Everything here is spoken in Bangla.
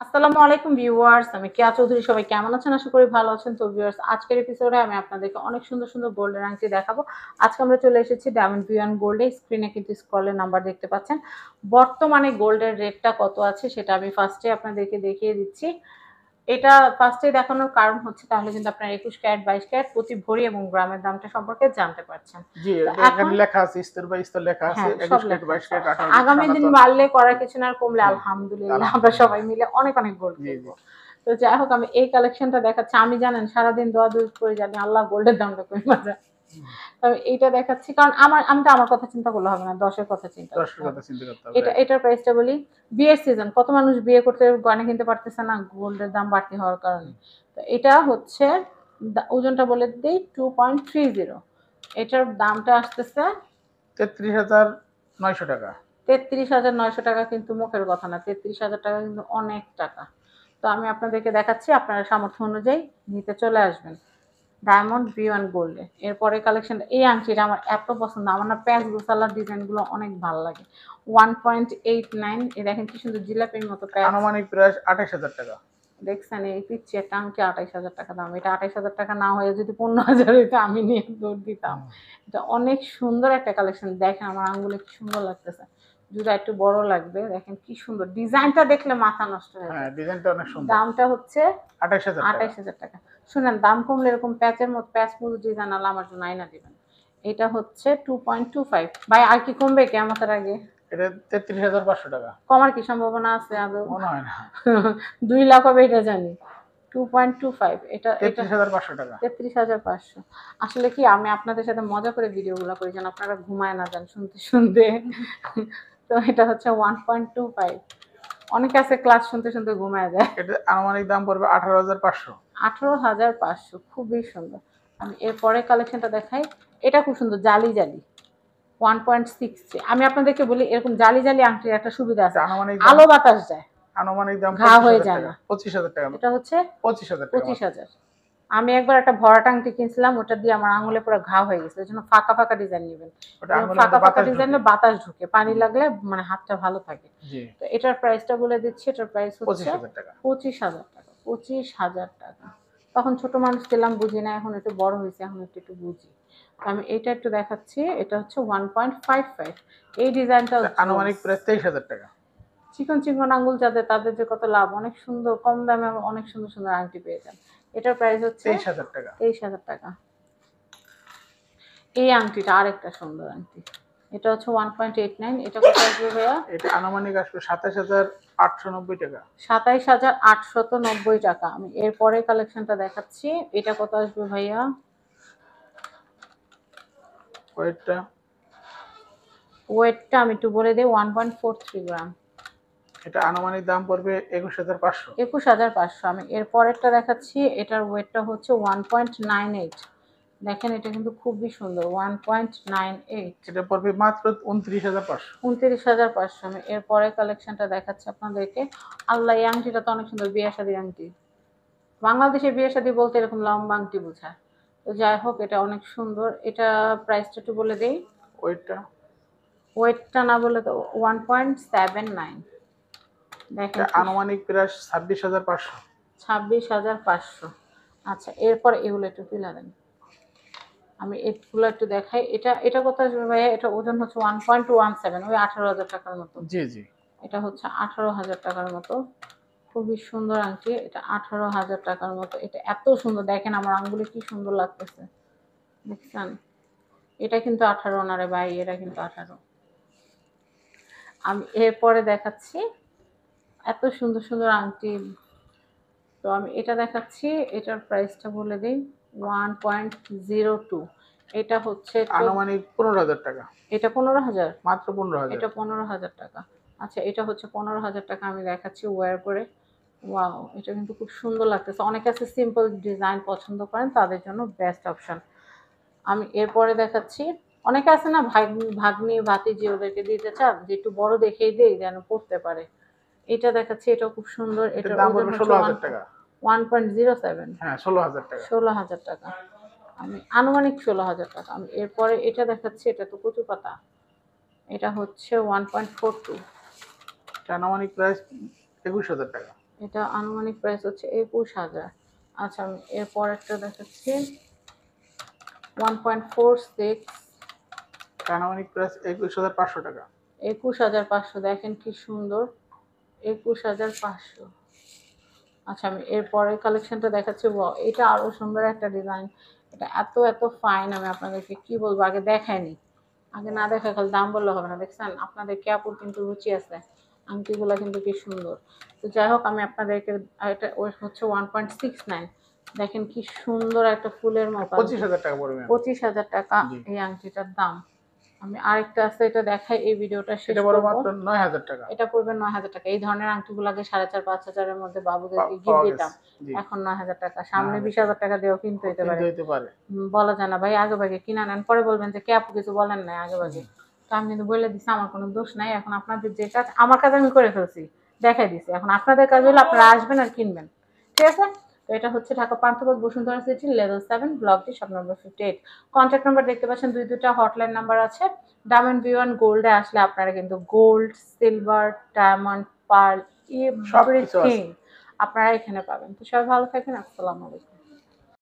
আসসালামু আলাইকুম ভিউয়ার্স, আমি কেয়া চৌধুরী। সবাই কেমন আছেন? আশা করি ভালো আছেন। তো ভিউয়ার্স, আজকের এপিসোডে আমি আপনাদেরকে অনেক সুন্দর সুন্দর গোল্ডের আংটি দেখাবো। আজকে আমরা চলে এসেছি ডায়মন্ড ভিউয়ান গোল্ডে। স্ক্রিনে কিন্তু স্ক্রলের নাম্বার দেখতে পাচ্ছেন। বর্তমানে গোল্ডের রেটটা কত আছে সেটা আমি ফার্স্টে আপনাদেরকে দেখিয়ে দিচ্ছি। এটা ফার্স্টে দেখানোর কারণ হচ্ছে তাহলে কিন্তু আপনার 21 ক্যারেট 22 ক্যারেট প্রতি ভরি এবং গ্রামের দামটা সম্পর্কে জানতে পারছেন। জি, তো এখানে এখন লেখা আছে, স্তর বাই স্তর লেখা আছে, হ্যাঁ, সব 21 ক্যারেট, লেখা 22 আছে। ক্যারেট, 18 ক্যারেট, আগামী দিন সনাতন। বাড়লে করার কিছু না, আর কমলে জি, আলহামদুলিল্লাহ আমরা সবাই আলহামদুলিল্লাহ। মিলে অনেক অনেক গোল্ড জি, কিনবো। জি। তো যাই হোক, আমি এই কালেকশনটা দেখাচ্ছি। আমি জানেন সারাদিন দোয়া-দোয়ি করে জানি আল্লাহ গোল্ডের দামটা কইমা যায়। তবে এইটা দেখাচ্ছি কারণ আমি তো আমার কথা চিন্তা করলে হবে না, ১০ এর কথা চিন্তা করতে 10 হবে। কথা চিন্তা করতে হবে, রাইট। এটার প্রাইসটা বলি। বিয়ের সিজন, কত মানুষ বিয়ে করতে গয়না কিনতে পারতেছে না গোল্ডের দাম বাড়তি হওয়ার কারণে। তো এটা হচ্ছে ওজনটা বলে দেই 2.30। এটার দামটা আসতেছে 33,900 টাকা। ৩৩,৯০০ টাকা। কিন্তু মুখের কথা না, ৩৩,০০০ টাকা কিন্তু অনেক টাকা। তো আমি আপনাদেরকে দেখাচ্ছি, আপনারা সামর্থ্য অনুযায়ী নিতে চলে আসবেন ডায়মন্ড V1 গোল্ডে। এরপরে কালেকশনটা, এই আংটিটা আমার এত পছন্দ। আমার না প্যাচ গোছালার ডিজাইনগুলো অনেক ভালো লাগে। 1.89, এই দেখেন কি সুন্দর জিলাপির মতো প্যাচ। আনুমানিক প্রায় 28,000 টাকা। দেখছেন, এই পিচ্ছি একটা আংটি ২৮,০০০ টাকা দাম। এটা ২৮,০০০ টাকা না হয়ে যদি ১৫,০০০ হইতো আমি নিয়ে দৌড় দিতাম। এটা অনেক সুন্দর একটা কালেকশন। দেখেন আমার আঙ্গুলে কি সুন্দর লাগতেছে। জুড়া একটু বড় লাগবে। দেখেন কি সুন্দর ডিজাইনটা, দেখলে মাথা নষ্ট হয়ে হ্যাঁ, যায়। ডিজাইনটা অনেক সুন্দর। দামটা হচ্ছে 28,000 টাকা। ২৮,০০০ টাকা। শুনেন, দাম কমলে এরকম প্যাচের মতো প্যাচ পুরো ডিজাইন আলা আমার জন্য আইনা দিবেন। এটা হচ্ছে 2.25। ভাই আর কি কমবে কিয়ামতের আগে? এটা 33,500 টাকা। কমার কি সম্ভাবনা আছে আদৌ? মনে হয় না। ২ লাখ হবে এটা জানি। 2.25, এটা 33,500 টাকা। ৩৩,৫০০। আসলে কি, আমি আপনাদের সাথে মজা করে ভিডিওগুলো করি যেন আপনারা ঘুমায় না যান শুনতে শুনতে। তো এটা হচ্ছে 1.25। অনেকে আছে ক্লাস শুনতে শুনতে ঘুমায় যায়। এটা আনুমানিক দাম পড়বে 18,500। ১৮,৫০০, খুবই সুন্দর। আমি এরপরে কালেকশনটা দেখাই। এটা খুব সুন্দর, জালি জালি 1.63। আমি আপনাদেরকে বলি, এরকম জালি জালি আংটির একটা সুবিধা আছে, আনুমানিক দাম আলো বাতাস যায়, আনুমানিক দাম ঘা হয়ে 25,000 যায় টাকা। না। 25,000 টাকা। এটা হচ্ছে 25,000 টাকা মাত্র। ২৫,০০০। আমি একবার একটা ভরাট আংটি কিনছিলাম, ওটা দিয়ে আমার আঙুলে পুরো ঘা হয়ে গেছে। ওই জন্য ফাঁকা ফাঁকা ডিজাইন নেবেন। ওটা আঙুলের ফাঁকা মধ্যে ফাঁকা বাতাস ঢুকে। ডিজাইনে বাতাস ঢুকে, পানি লাগলে মানে হাতটা ভালো থাকে। জি, তো এটার প্রাইসটা বলে দিচ্ছি। এটার প্রাইস হচ্ছে 25,000 টাকা। ২৫,০০০ টাকা। ২৫,০০০ টাকা। তখন ছোট মানুষ ছিলাম, বুঝি না। এখন একটু বড় হয়েছে, এখন একটু একটু বুঝি। তো আমি এইটা একটু দেখাচ্ছি। এটা হচ্ছে 1.55। এই ডিজাইনটা আনুমানিক প্রায় 23,000 টাকা। চিকন চিকন আঙ্গুল যাদের, তাদের যে কত লাভ। অনেক সুন্দর কম দামে অনেক সুন্দর সুন্দর আংটি পেয়ে যান। এটার প্রাইস হচ্ছে 23,000 টাকা। ২৩,০০০ টাকা। এই আংটিটা আরেকটা সুন্দর আংটি। এটা হচ্ছে 1.89। এটা কত আসবে ভাইয়া? এটা আনুমানিক আসবে 27,890 টাকা। ২৭,৮৯০ টাকা। আমি এরপরে কালেকশনটা দেখাচ্ছি। এটা কত আসবে ভাইয়া? ওয়েটটা ওয়েটটা আমি একটু বলে দিই, 1.43 গ্রাম। এটা আনুমানিক দাম পড়বে 21,500। ২১,৫০০। আমি এরপরেরটা দেখাচ্ছি। এটার ওয়েটটা হচ্ছে 1.98। দেখেন, এটা কিন্তু খুবই সুন্দর, 1.98। এটা পড়বে মাত্র 29,500। ২৯,৫০০। আমি এরপরে কালেকশনটা দেখাচ্ছি আপনাদেরকে। আল্লাহ, এই আংটিটা তো অনেক সুন্দর, বিয়ে শাদীর আংটি। বাংলাদেশে বিয়ে শাদী বলতে এরকম লম্বা আংটি বোঝায়। তো যাই হোক, এটা অনেক সুন্দর। এটা প্রাইসটা একটু বলে দেই। ওয়েটটা ওয়েটটা না বলে তো 1.79। দেখেন এটা আনুমানিক প্রায় 26,500। ২৬,৫০০। আচ্ছা, এরপর এগুলো একটু তুলে দেন। আমি এগুলো একটু দেখাই। এটা এটা কত আসবে ভাইয়া? এটা ওজন হচ্ছে 1.17, ওই ১৮,০০০ টাকার মতো। জি, জি। এটা হচ্ছে ১৮,০০০ টাকার মতো। খুবই সুন্দর আংটি। এটা ১৮,০০০ টাকার মতো। এটা এত সুন্দর, দেখেন আমার আঙ্গুলে কি সুন্দর লাগতেছে। দেখছেন? এটা কিন্তু ১৮ না রে ভাই, এটা কিন্তু ১৮। আমি এরপরে দেখাচ্ছি এত সুন্দর সুন্দর আংটি। তো আমি এটা দেখাচ্ছি। এটার প্রাইসটা বলে দিই, 1.02। এটা হচ্ছে আনুমানিক 15,000 টাকা। এটা ১৫,০০০। মাত্র 15,000। এটা ১৫,০০০ টাকা। আচ্ছা, এটা হচ্ছে ১৫,০০০ টাকা। আমি দেখাচ্ছি ওয়্যার করে। ওয়াও! এটা কিন্তু খুব সুন্দর লাগতেছে। অনেকে আছে সিম্পল ডিজাইন পছন্দ করেন, তাদের জন্য বেস্ট অপশন। আমি এরপরে দেখাচ্ছি। অনেকে আছে না, ভাগ্নি ভাতিজি ওদেরকে দিতে চান যে একটু বড় দেখেই দেই যেন পড়তে পারে। এটা দেখাচ্ছি। এটাও খুব সুন্দর। এটার এটার দাম ওজন পড়বে হচ্ছে 16,000 টাকা। 1.07। হ্যাঁ, 16,000 টাকা। ১৬,০০০ টাকা। আমি আনুমানিক ১৬,০০০ টাকা। আমি এরপরে এটা দেখাচ্ছি। এটা তো কচু পাতা। এটা হচ্ছে 1.42। এটা আনুমানিক প্রায় 21,000 টাকা। এটা আনুমানিক প্রাইস হচ্ছে ২১,০০০। আচ্ছা আমি এরপর একটা দেখাচ্ছি 1.46, আনুমানিক প্রাইস ২১,৫০০ টাকা। ২১,৫০০। দেখেন কি সুন্দর, ২১,৫০০। আচ্ছা আমি এরপরের কালেকশনটা দেখাচ্ছি। এটা আরো সুন্দর একটা ডিজাইন। এটা এত এত ফাইন, আমি আপনাদেরকে কি বলবো, আগে দেখাইনি। আগে না দেখা খালি দাম বললে হবে না। দেখছেন আপনাদের ক্যাপুর কিন্তু রুচি আছে, আংটিগুলো কিন্তু কি সুন্দর। তো যাই হোক আমি আপনাদেরকে, এটা ওই হচ্ছে 1.69। দেখেন কি সুন্দর একটা ফুলের মতো। ২৫,০০০ টাকা পড়বে। ২৫,০০০ টাকা এই আংটিটার দাম। আমি আরেকটা আছে, এটা দেখাই, এই ভিডিওটা শেষ এটা করব। মাত্র ৯,০০০ টাকা। এটা পড়বে ৯,০০০ টাকা। এই ধরনের আংটিগুলো আগে ৪,৫০০ এর মধ্যে বাবুদেরকে গিফট দিতাম। এখন ৯,০০০ টাকা। সামনে ২০,০০০ টাকা দিয়েও কিনতে হইতে পারে। বলা যায় না ভাই, আগে ভাগে কিনা নেন, পরে বলবেন যে কে আপু কিছু বলেন নাই আগে ভাগে। তো আমি কিন্তু বলে দিছি, আমার কোনো দোষ নাই। এখন আপনাদের যে কাজ, আমার কাজ আমি করে ফেলছি, দেখাই দিছি। এখন আপনাদের কাজ হলো আপনারা আসবেন আর কিনবেন। ঠিক আছে? তো এটা হচ্ছে Dhaka Panthapath Bashundhara city level 7 block D shop number 58। Contact number দেখতে পাচ্ছেন, দুইটা হটলাইন নাম্বার আছে। ডায়মন্ড ভিওয়ান গোল্ডে আসলে আপনারা কিন্তু gold, silver, diamond, pearl, everything আপনারা এখানে পাবেন। তো সবাই ভালো থাকেন। আসসালামু আলাইকুম।